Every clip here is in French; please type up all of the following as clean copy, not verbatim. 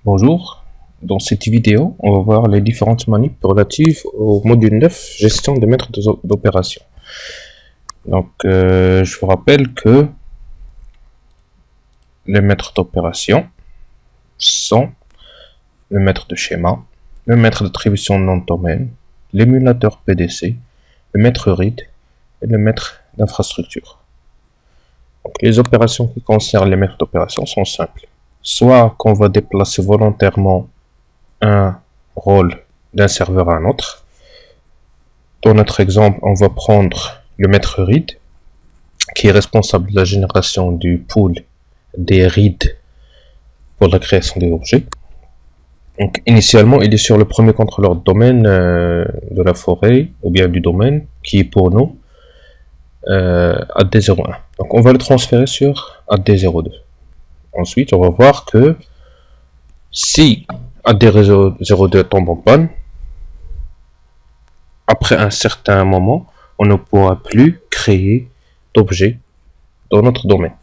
Bonjour, dans cette vidéo, on va voir les différentes manips relatives au module 9, gestion des maîtres d'opération. Donc, je vous rappelle que les maîtres d'opération sont le maître de schéma, le maître d'attribution de nom de domaine, l'émulateur PDC, le maître RID et le maître d'infrastructure. Donc, les opérations qui concernent les maîtres d'opération sont simples. Soit qu'on va déplacer volontairement un rôle d'un serveur à un autre. Dans notre exemple, on va prendre le maître RID, qui est responsable de la génération du pool des RID pour la création des objets. Donc, initialement, il est sur le premier contrôleur de domaine de la forêt, ou bien du domaine, qui est pour nous AD01. Donc, on va le transférer sur AD02. Ensuite, on va voir que si AD02 tombe en panne, après un certain moment, on ne pourra plus créer d'objets dans notre domaine.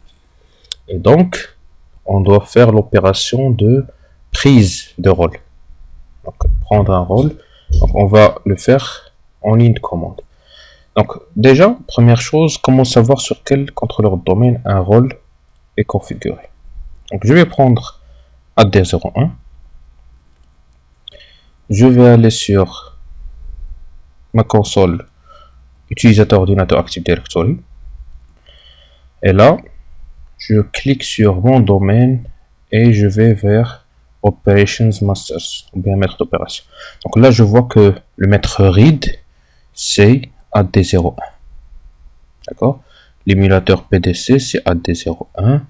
Et donc, on doit faire l'opération de prise de rôle. Donc, prendre un rôle, donc on va le faire en ligne de commande. Donc, déjà, première chose, comment savoir sur quel contrôleur de domaine un rôle est configuré. Donc, je vais prendre AD01. Je vais aller sur ma console utilisateur ordinateur Active Directory. Et là, je clique sur mon domaine et je vais vers Operations Masters, ou bien maître d'opération. Donc là, je vois que le maître RID, c'est AD01. D'accord? L'émulateur PDC, c'est AD01.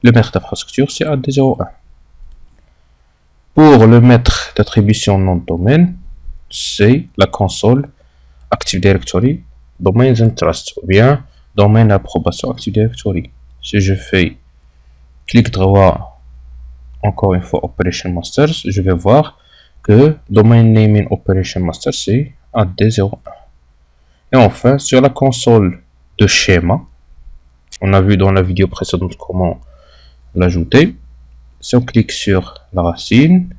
Le maître d'infrastructure, c'est AD01. Pour le maître d'attribution nom de domaine, c'est la console Active Directory Domains and Trust, ou bien domaine d'approbation Active Directory. Si je fais clic droit, encore une fois Operation Masters, je vais voir que Domain Naming Operation Master, c'est AD01. Et enfin, sur la console de schéma, on a vu dans la vidéo précédente comment l'ajouter. Si on clique sur la racine,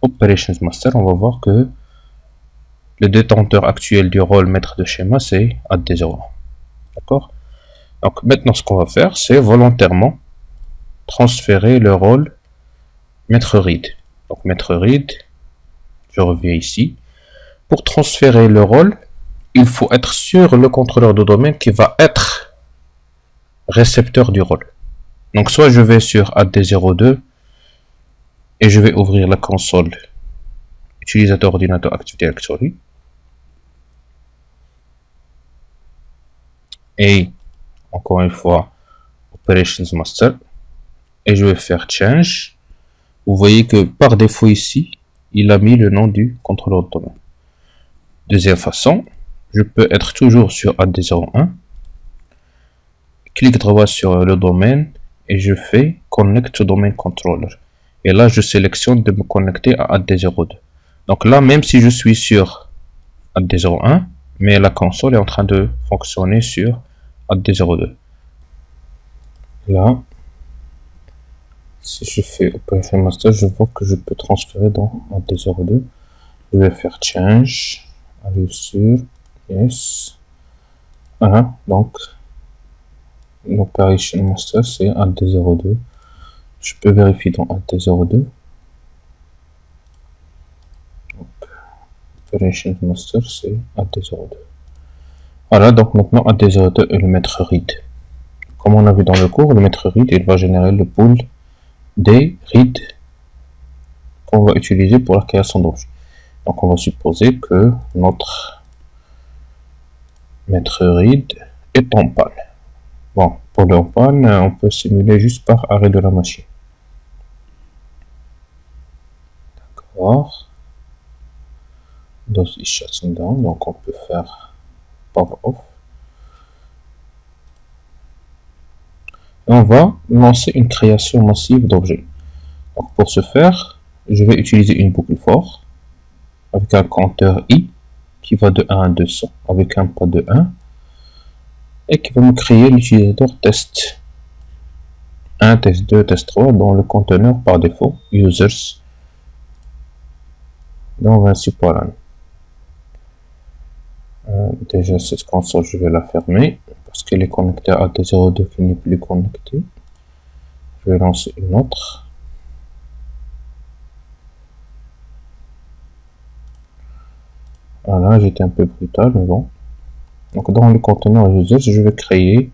Operations Master, on va voir que le détenteur actuel du rôle maître de schéma, c'est AD01. D'accord? Donc maintenant, ce qu'on va faire, c'est volontairement transférer le rôle maître RID. Donc maître RID, je reviens ici. Pour transférer le rôle, il faut être sur le contrôleur de domaine qui va être récepteur du rôle. Donc soit je vais sur AD02 et je vais ouvrir la console utilisateur ordinateur Active Directory. Et encore une fois, Operations Master. Et je vais faire Change. Vous voyez que par défaut ici, il a mis le nom du contrôleur de domaine. Deuxième façon, je peux être toujours sur AD01. Clic droit sur le domaine et je fais Connect to Domain Controller. Et là, je sélectionne de me connecter à AD02. Donc là, même si je suis sur AD01, mais la console est en train de fonctionner sur AD02. Là, si je fais Operation Master, je vois que je peux transférer dans AD02. Je vais faire Change. Aller sur Yes. Donc, l'Operation Master, c'est AD02. Je peux vérifier dans AD02. Operation Master, c'est AD02. Voilà, donc maintenant AD02 est le maître RID. Comme on a vu dans le cours, le maître RID, il va générer le pool des RID qu'on va utiliser pour la création d'objets. Donc on va supposer que notre maître RID est en panne. Bon, pour le en panne, on peut simuler juste par arrêt de la machine. D'accord. DOS is shutting down, donc on peut faire power off. Et on va lancer une création massive d'objets. Donc pour ce faire, je vais utiliser une boucle for avec un compteur i qui va de 1 à 200 avec un pas de 1 et qui va me créer l'utilisateur test 1, test 2, test 3 dans le conteneur par défaut users dans 26.lan. Déjà, cette console, je vais la fermer parce qu'elle est connectée à AD02 qui n'est plus connectée. Je vais lancer une autre. Voilà, j'étais un peu brutal, mais bon. Donc, dans le conteneur user, je vais créer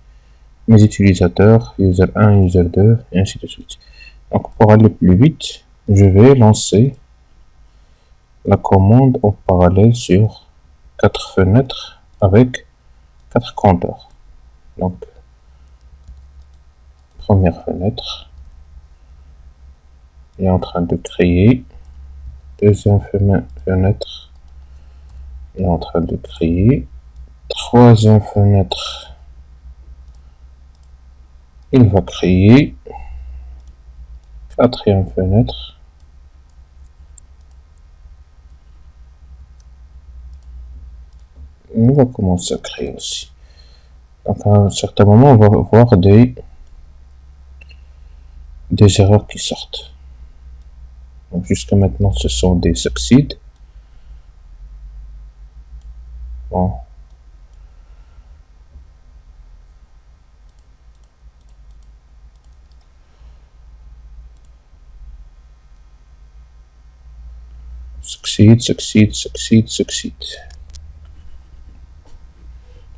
mes utilisateurs, user 1, user 2, et ainsi de suite. Donc, pour aller plus vite, je vais lancer la commande en parallèle sur 4 fenêtres avec 4 compteurs. Donc, première fenêtre, il est en train de créer. Deuxième fenêtre, il est en train de créer. Troisième fenêtre, il va créer. Quatrième fenêtre, il va commencer à créer aussi. Donc à un certain moment, on va voir des erreurs qui sortent. Donc jusqu'à maintenant, ce sont des succeed. Bon. Succeed.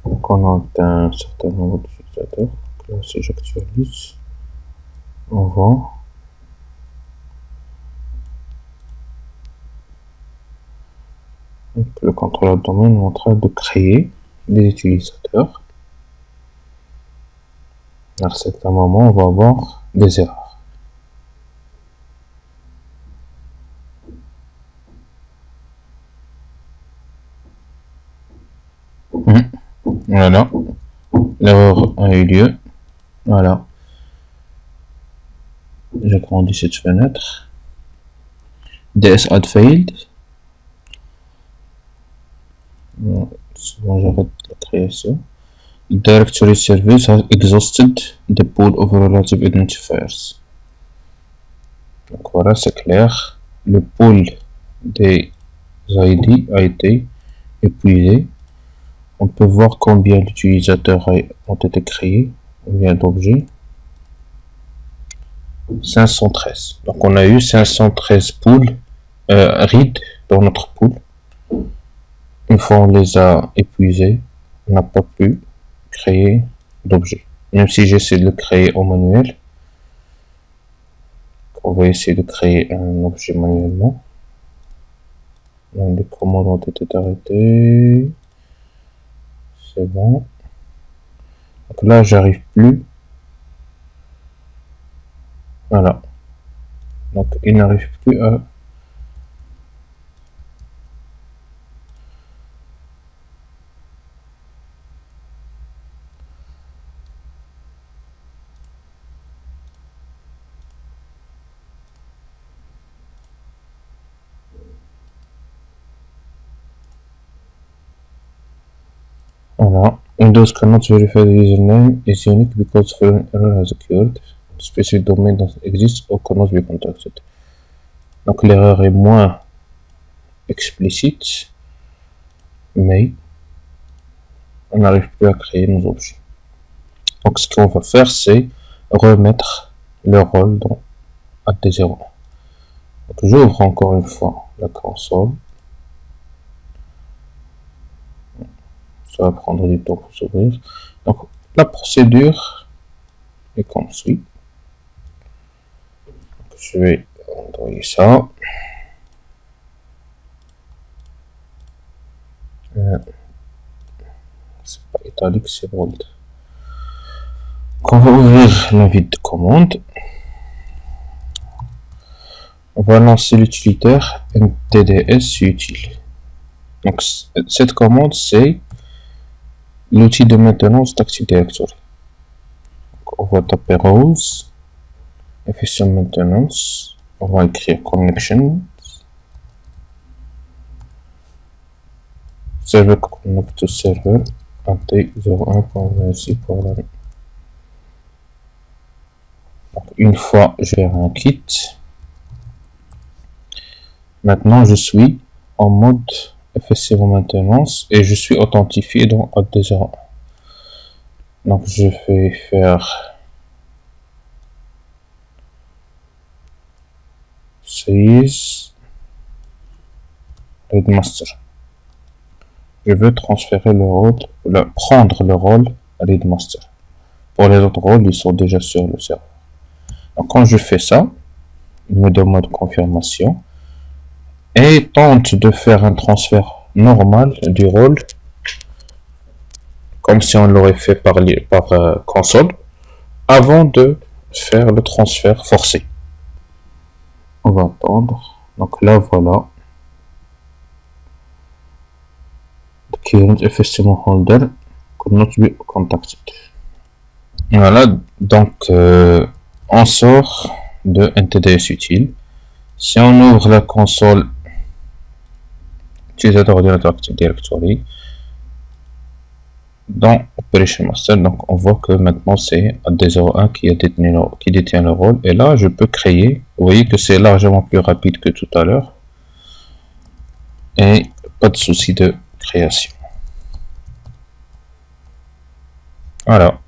Donc on a un certain nombre d'utilisateurs. Là, si j'actualise, on voit. Donc, le contrôleur de domaine est en train de créer des utilisateurs. À un certain moment, on va avoir des erreurs. Voilà, l'erreur a eu lieu. Voilà, j'agrandis cette fenêtre. DS add failed. Souvent j'arrête la création. Directory service has exhausted the pool of relative identifiers. Donc voilà, c'est clair. Le pool des ID a été épuisé. On peut voir combien d'utilisateurs ont été créés, combien d'objets. 513. Donc on a eu 513 pools read dans notre pool. Une fois on les a épuisés, on n'a pas pu créer d'objets. Même si j'essaie de le créer au manuel, on va essayer de créer un objet manuellement. Donc, les commandes ont été arrêtées. C'est bon. Donc là, j'arrive plus. Voilà. Donc il n'arrive plus à... Voilà. Windows cannot verify the username is unique because following error has occurred. Specific domain doesn't exist or cannot be contacted. Donc l'erreur est moins explicite, mais on n'arrive plus à créer nos objets. Donc ce qu'on va faire, c'est remettre le rôle dans AD01. Donc j'ouvre encore une fois la console. Ça va prendre du temps pour s'ouvrir. Donc la procédure est comme suit. Donc, je vais envoyer ça. C'est pas italique, c'est bold. Donc on va ouvrir l'invite de commande. On va lancer l'utilitaire ntds utile. Donc cette commande, c'est l'outil de maintenance d'Active Directory. Donc, on va taper rows, efficient maintenance, on va écrire connection, server connect to server, AD01.26. Une fois j'ai un kit, maintenant je suis en mode FSCO maintenance et je suis authentifié dans AD01. Donc je vais faire Seize Readmaster. Je veux transférer le rôle, prendre le rôle Readmaster. Pour les autres rôles, ils sont déjà sur le serveur. Donc quand je fais ça, il me demande confirmation et tente de faire un transfert normal du rôle comme si on l'aurait fait par console avant de faire le transfert forcé. On va attendre. Donc là voilà. The current FSCO holder could not be contacted. Voilà, donc on sort de NTDS utile. Si on ouvre la console utilisateur ordinateur Active Directory dans Operation Master, donc on voit que maintenant c'est AD01 qui détient le rôle. Et là, je peux créer. Vous voyez que c'est largement plus rapide que tout à l'heure. Et pas de souci de création. Voilà.